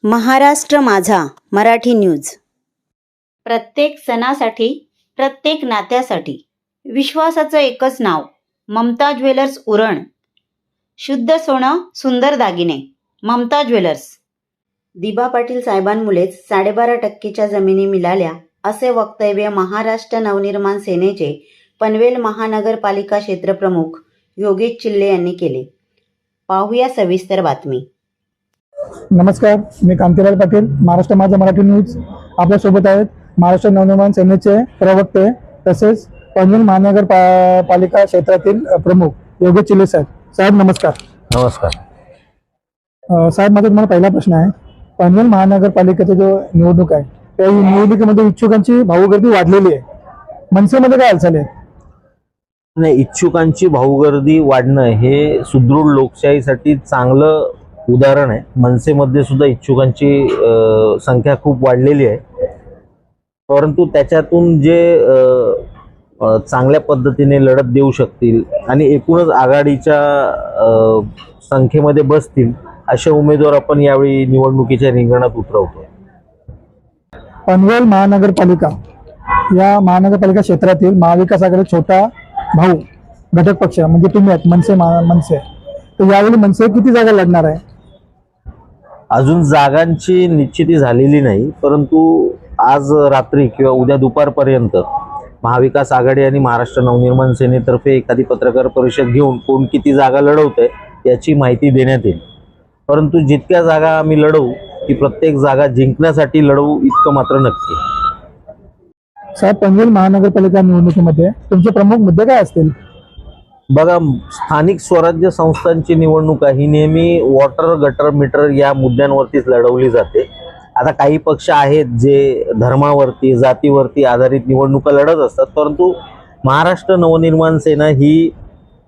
महाराष्ट्र माझा मराठी न्यूज. प्रत्येक सणासाठी, प्रत्येक नात्यासाठी विश्वासाचं एकच नाव, ममता ज्वेलर्स उरण. शुद्ध सोनं, सुंदर दागिने, ममता ज्वेलर्स. दिबा पाटील साहेबांमुळेच 12.5% जमिनी मिळाल्या असे वक्तव्य महाराष्ट्र नवनिर्माण सेनेचे पनवेल महानगरपालिका क्षेत्रप्रमुख योगेश चिल्ले यांनी केले. पाहूया सविस्तर बातमी. नमस्कार, मी कांतीलाल पाटील, महाराष्ट्र माझा मराठी न्यूज. आपल्यासोबत आहेत महाराष्ट्र नवनिर्माण सेनेचे प्रवक्ते तसेच पनवेल महानगरपालिका क्षेत्रातील प्रमुख योगेश चिल्ले साहेब. साहेब नमस्कार. नमस्कार साहेब, माझा तुम्हाला पहिला प्रश्न आहे. पनवेल महानगरपालिकेचा जो निवडणूक आहे त्या निवडणुकीमध्ये इच्छुकांची भाऊगर्दी वाढलेली आहे. मनसेमध्ये काय हालचाल आहे? नाही, इच्छुकांची भाऊगर्दी वाढणं हे सुदृढ लोकशाहीसाठी चांगलं उदाहरण आहे. मनसेमध्ये सुद्धा इच्छुकांची संख्या खूप वाढलेली आहे, परंतु त्याच्यातून जे चांगल्या पद्धतीने लढत देऊ शकतील आणि एकूणच आघाडीच्या संख्येमध्ये बसतील असे उमेदवार आपण यावेळी निवडणुकीच्या रिंगणात उतरवतो. पनवेल महानगरपालिका या महानगरपालिका क्षेत्रातील महाविकास आघाडी छोटा भाऊ घटक पक्ष म्हणजे तुम्ही आहेत मनसे. तर यावेळी मनसे किती जागा लढणार आहे? अजून जागांची निश्चिती झालेली नाही, परंतु आज रात्री किंवा उद्या दुपारपर्यंत महाविकास आघाडी आणि महाराष्ट्र नवनिर्माण सेनेतर्फे एखादी पत्रकार परिषद घेऊन कोण किती जागा लढवतंय याची माहिती देण्यात येईल. परंतु जितक्या जागा आम्ही लढवू ती प्रत्येक जागा जिंकण्यासाठी लढवू इतकं मात्र नक्की. साहेब, पनवेल महानगरपालिका निवडणुकीमध्ये तुमचे प्रमुख मुद्दे काय असतील? बघा, स्थानिक स्वराज्य संस्थांची निवडणूक ही नेहमी वॉटर, गटर, मीटर या मुद्द्यांवरतीच लढवली जाते. आता काही पक्ष आहेत जे धर्मावरती, जातीवरती आधारित निवडणुका लढत असतात, परंतु महाराष्ट्र नवनिर्माण सेना ही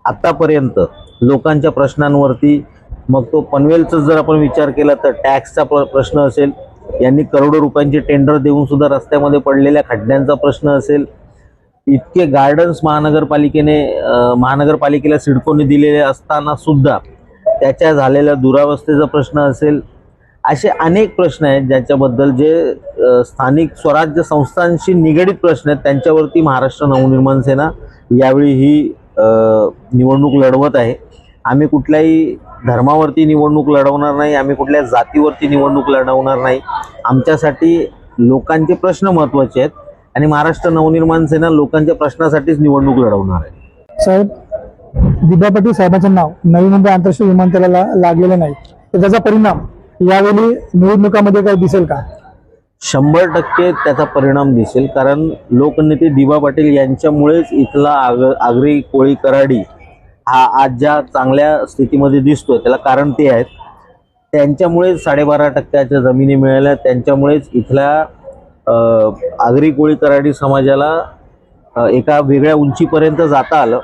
आतापर्यंत लोकांच्या प्रश्नांवरती, मग तो पनवेलचा जर आपण विचार केला तर टॅक्सचा प्रश्न असेल, यांनी करोडो रुपयांचे टेंडर देऊन सुद्धा रस्त्यामध्ये पडलेल्या खड्ड्यांचा प्रश्न असेल, इतके गार्डन्स महानगरपालिकेला सिडकोने दिलेले असताना सुद्धा त्याच्या झालेल्या दुरावस्थेचा प्रश्न असेल, असे अनेक प्रश्न आहेत ज्याच्याबद्दल जे स्थानिक स्वराज्य संस्थांशी निगडीत प्रश्न आहेत त्यांच्यावरती महाराष्ट्र नवनिर्माण सेना यावेळी ही निवडणूक लढवत आहे. आम्ही कुठल्याही धर्मावरती निवडणूक लढवणार नाही, आम्ही कुठल्या जातीवरती निवडणूक लढवणार नाही. आमच्यासाठी लोकांचे प्रश्न महत्त्वाचे आहेत आणि महाराष्ट्र नवनिर्माण सेना लोकांच्या प्रश्नासाठीच निवडणूक लढवणार आहे. साहेब, दिबा पाटील साहेबांचं नाव नवी मुंबई आंतरराष्ट्रीय विमानतळाला लागलेलं नाही, तर त्याचा परिणाम यावेळी निवडणुकामध्ये काय दिसेल का? 100% त्याचा परिणाम दिसेल, कारण लोकनेते दिबा पाटील यांच्यामुळेच इथला आगरी कोळी कराडी हा आज ज्या चांगल्या स्थितीमध्ये दिसतोय त्याला कारण ते आहेत. त्यांच्यामुळेच 12.5% जमिनी मिळाल्या, त्यांच्यामुळेच इथल्या आगरी कोळी कराडी समाजाला एका वेगळ्या उंचीपर्यंत जाता आलं.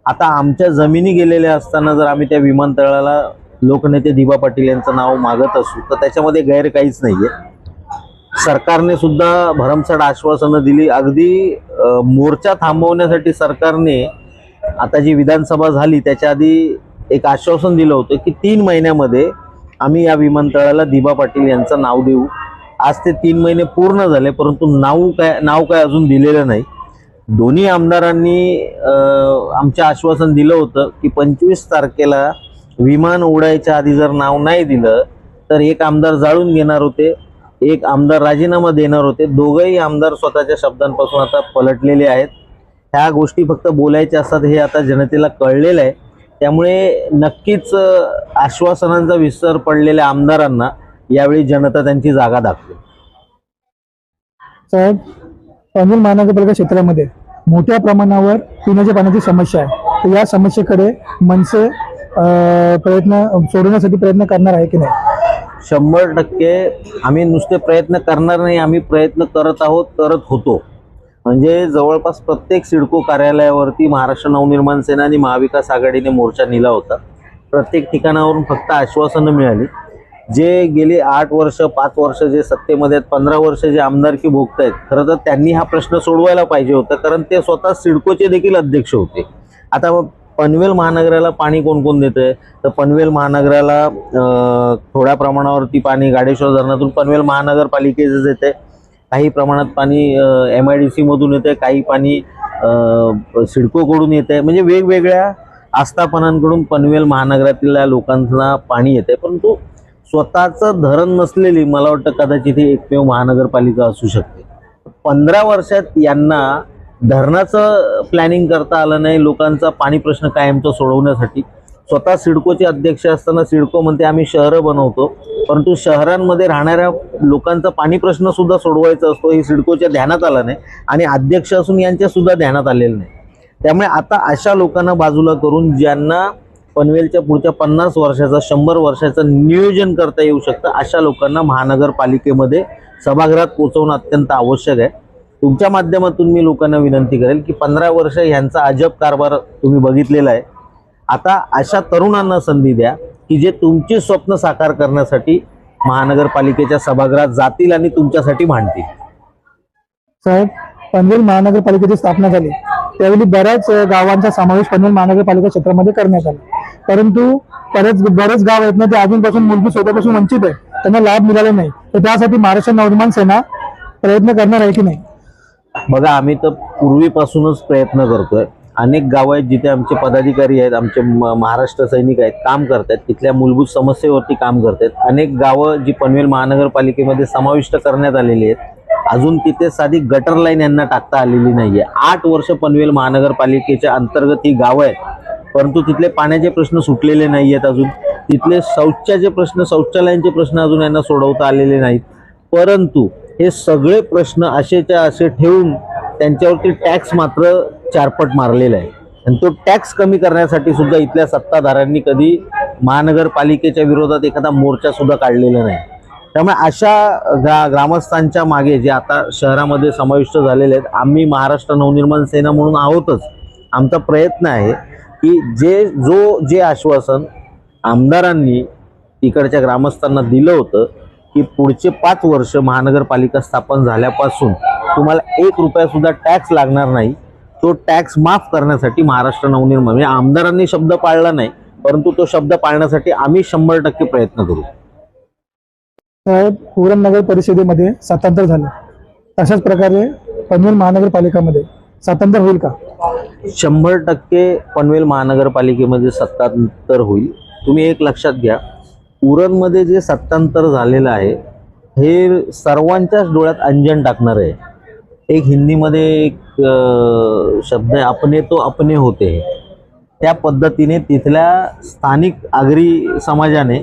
आता आमच्या जमिनी गेलेल्या असताना जर आम्ही त्या विमानतळाला लोकनेते दिबा पाटील यांचं नाव मागत असू तर त्याच्यामध्ये गैर काहीच नाहीये. सरकारने सुद्धा भरमसाठ आश्वासनं दिली. अगदी मोर्चा थांबवण्यासाठी सरकारने आता जी विधानसभा झाली त्याच्या आधी एक आश्वासन दिलं होतं की 3 महिन्यामध्ये आम्ही या विमानतळाला दिबा पाटील यांचं नाव देऊ. आज ते 3 महिने पूर्ण झाले, परंतु नाव काय अजून दिलेलं नाही. दोन्ही आमदारांनी आमचं आश्वासन दिलं होतं की 25 तारखेला विमान उडायच्या आधी जर नाव नाही दिलं तर एक आमदार जाळून घेणार होते, एक आमदार राजीनामा देणार होते. दोघंही आमदार स्वतःच्या शब्दांपासून आता पलटलेले आहेत. ह्या गोष्टी फक्त बोलायच्या असतात हे आता जनतेला कळलेलं आहे. त्यामुळे नक्कीच आश्वासनांचा विसर पडलेल्या आमदारांना यावेळी जनता त्यांची जागा दाखवेल. साहेब, पनवेल महानगरपालिका क्षेत्रामध्ये मोठ्या प्रमाणावर पिण्याच्या पाण्याची समस्या आहे, तर या समस्येकडे मनसे सोडवण्यासाठी प्रयत्न करणार आहे की नाही? 100% आम्ही नुसते प्रयत्न करणार नाही, आम्ही प्रयत्न करत होतो. म्हणजे जवळपास प्रत्येक सिडको कार्यालयावरती महाराष्ट्र नवनिर्माण सेना आणि महाविकास आघाडीने मोर्चा नेला होता. प्रत्येक ठिकाणावरून फक्त आश्वासनं मिळाली. जे गेली 8 वर्ष 5 वर्ष जे सत्तेमध्ये आहेत, 15 वर्ष जे आमदारकी भोगतायत, खरं तर त्यांनी हा प्रश्न सोडवायला पाहिजे होता, कारण ते स्वतः सिडकोचे देखील अध्यक्ष होते. आता पनवेल महानगराला पाणी कोण कोण देतंय, तर पनवेल महानगराला थोड्या प्रमाणावरती पाणी गाडेश्वर धरणातून पनवेल महानगरपालिकेचं येते, काही प्रमाणात पाणी MIDC मधून येते, काही पाणी सिडकोकडून येते. म्हणजे वेगवेगळ्या आस्थापनांकडून पनवेल महानगरातील लोकांना पाणी येते. परंतु स्वतःचं धरण नसलेली मला वाटतं कदाचित ही एकमेव महानगरपालिका असू शकते. 15 वर्षात यांना धरणाचं प्लॅनिंग करता आलं नाही, लोकांचा पाणी प्रश्न कायमचा सोडवण्यासाठी. स्वतः सिडकोचे अध्यक्ष असताना सिडको म्हणते आम्ही शहरं बनवतो, परंतु शहरांमध्ये राहणाऱ्या लोकांचा पाणी प्रश्न सुद्धा सोडवायचा असतो हे सिडकोच्या ध्यानात आलं नाही आणि अध्यक्ष असून यांच्या सुद्धा ध्यानात आलेलं नाही. त्यामुळे आता अशा लोकांना बाजूला करून ज्यांना पनवेलच्या पुढच्या 50 वर्षाचा 100 वर्षाचं नियोजन करता येऊ शकतं अशा लोकांना महानगरपालिकेमध्ये सभागृहात पोहोचवणं अत्यंत आवश्यक आहे. तुमच्या माध्यमातून मी लोकांना विनंती करेल की 15 वर्ष यांचा अजब कारभार तुम्ही बघितलेला आहे. आता अशा तरुणांना संधी द्या की जे तुमची स्वप्न साकार करण्यासाठी महानगरपालिकेच्या सभागृहात जातील आणि तुमच्यासाठी भांडतील. साहेब, पनवेल महानगरपालिकेची स्थापना झाली त्यावेळी बऱ्याच गावांचा समावेश पनवेल महानगरपालिका क्षेत्रामध्ये करण्यात आला, परंतु बरेच गाव आहेत ना ते अजूनपासून मूलभूत स्वतःपासून वंचित आहे, त्यांना लाभ मिळाला नाही. तर त्यासाठी महाराष्ट्र नवनिर्माण सेना प्रयत्न करणार आहे की नाही? बघा, आम्ही तर पूर्वीपासूनच प्रयत्न करतोय. अनेक गावं आहेत जिथे आमचे पदाधिकारी आहेत, आमचे महाराष्ट्र सैनिक आहेत, काम करतात, तिथल्या मूलभूत समस्येवरती काम करतात. अनेक गावं जी पनवेल महानगरपालिकेमध्ये समाविष्ट करण्यात आलेली आहेत, अजून तिथे साधी गटर लाईन यांना टाकता आलेली नाहीये. 8 वर्ष पनवेल महानगरपालिकेच्या अंतर्गत ही गावं आहेत, परंतु तिथले पाण्याचे प्रश्न सुटलेले नाही आहेत. अजून तिथले शौचालयांचे प्रश्न अजून यांना सोडवता आलेले नाहीत. परंतु हे सगळे प्रश्न असेच्या असे ठेवून त्यांच्यावरती टॅक्स मात्र 4 पट मारलेला आहे. आणि तो टॅक्स कमी करण्यासाठी सुद्धा इथल्या सत्ताधाऱ्यांनी कधी महानगरपालिकेच्या विरोधात एखादा मोर्चा सुद्धा काढलेला नाही. त्यामुळे अशा ग्रामस्थांच्या मागे जे आता शहरामध्ये समाविष्ट झालेले आहेत, आम्ही महाराष्ट्र नवनिर्माण सेना म्हणून आहोतच. आमचा प्रयत्न आहे की जे आश्वासन आमदारांनी तिकडच्या ग्रामस्थांना दिलं होतं की पुढचे 5 वर्ष महानगरपालिका स्थापन झाल्यापासून तुम्हाला 1 रुपया सुद्धा टॅक्स लागणार नाही, तो टॅक्स माफ करण्यासाठी महाराष्ट्र नवनिर्माण म्हणजे आमदारांनी शब्द पाळला नाही, परंतु तो शब्द पाळण्यासाठी आम्ही 100% प्रयत्न करू. साहेब, उरण नगर परिषदेमध्ये स्वातंत्र्य झालं, तशाच प्रकारे पनवेल महानगरपालिकामध्ये स्वातंत्र्य होईल का? 100% पनवेल महानगरपालिकेमध्ये सत्तांतर होईल. तुम्ही एक लक्षात घ्या, उरणमध्ये जे सत्तांतर झालेलं आहे हे सर्वांच्याच डोळ्यात अंजन टाकणार आहे. एक हिंदीमध्ये एक शब्द आहे, अपने तो अपने होते. त्या पद्धतीने तिथल्या स्थानिक आगरी समाजाने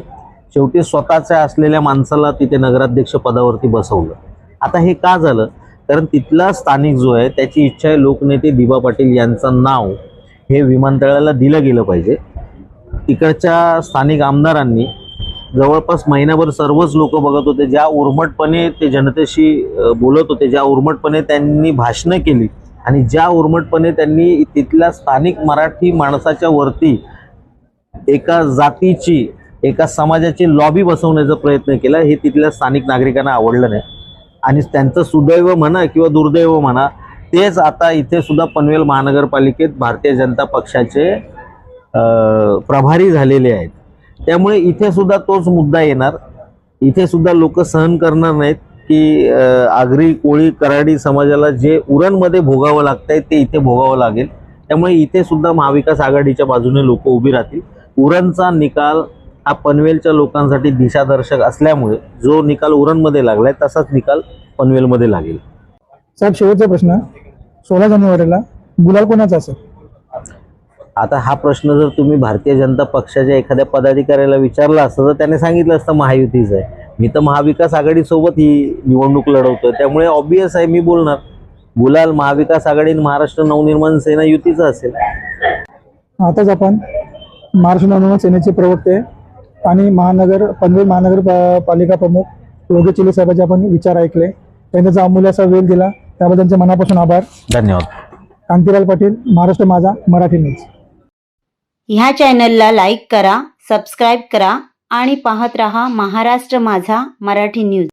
शेवटी स्वतःच्या असलेल्या माणसाला तिथे नगराध्यक्ष पदावरती बसवलं. आता हे का झालं? कारण तिथला स्थानिक जो आहे त्याची इच्छा आहे लोकनेते दिबा पाटील यांचं नाव हे विमानतळाला दिलं गेलं पाहिजे. तिकडच्या स्थानिक आमदारांनी जवळपास महिनाभर सर्वच लोक बघत होते, ज्या उर्मटपणे ते जनतेशी बोलत होते, ज्या उर्मटपणे त्यांनी भाषणं केली आणि ज्या उर्मटपणे त्यांनी तिथल्या स्थानिक मराठी माणसाच्या वरती एका जातीची एका समाजाची लॉबी बसवण्याचा प्रयत्न केला, हे तिथल्या स्थानिक नागरिकांना आवडलं नाही. आणि त्यांचं सुदैव म्हणा किंवा दुर्दैव म्हणा, तेच आता इथे सुद्धा पनवेल महानगरपालिकेत भारतीय जनता पक्षाचे प्रभारी झालेले आहेत. त्यामुळे इथे सुद्धा तोच मुद्दा येणार. इथे सुद्धा लोक सहन करणार नाहीत की आगरी कोळी कराडी समाजाला जे उरणमध्ये भोगावं लागतंय ते इथे भोगावं लागेल. त्यामुळे इथे सुद्धा महाविकास आघाडीच्या बाजूने लोक उभी राहतील. उरणचा निकाल हा पनवेलच्या लोकांसाठी दिशादर्शक असल्यामुळे जो निकाल उरणमध्ये लागलाय तसाच निकाल पनवेलमध्ये लागेल. साहेब, शेवटचा प्रश्न, 16 जानेवारीला गुलाल कोणाचा असेल? आता हा प्रश्न जर तुम्ही भारतीय जनता पक्षाच्या एखाद्या पदाधिकाऱ्याला विचारला असता तर त्याने सांगितलं असतं महायुतीचं आहे. मी तर महाविकास आघाडीसोबत ही निवडणूक लढवतोय, त्यामुळे ऑब्वियस आहे मी बोलणार गुलाल महाविकास आघाडी आणि महाराष्ट्र नवनिर्माण सेना युतीचा असेल. आताच आपण महाराष्ट्र नवनिर्माण सेनेचे प्रवक्ते आणि पनवेल महानगरपालिका प्रमुख योगी चिले साहेबांचे आपण विचार ऐकले, त्यांनी त्याचा अमूल्य असा वेळ दिला, त्याबद्दल त्यांचे मनापासून आभार. धन्यवाद. कांतीलाल पाटील, महाराष्ट्र माझा मराठी न्यूज. ह्या चॅनलला लाईक करा, सबस्क्राईब करा आणि पाहत रहा महाराष्ट्र माझा मराठी न्यूज.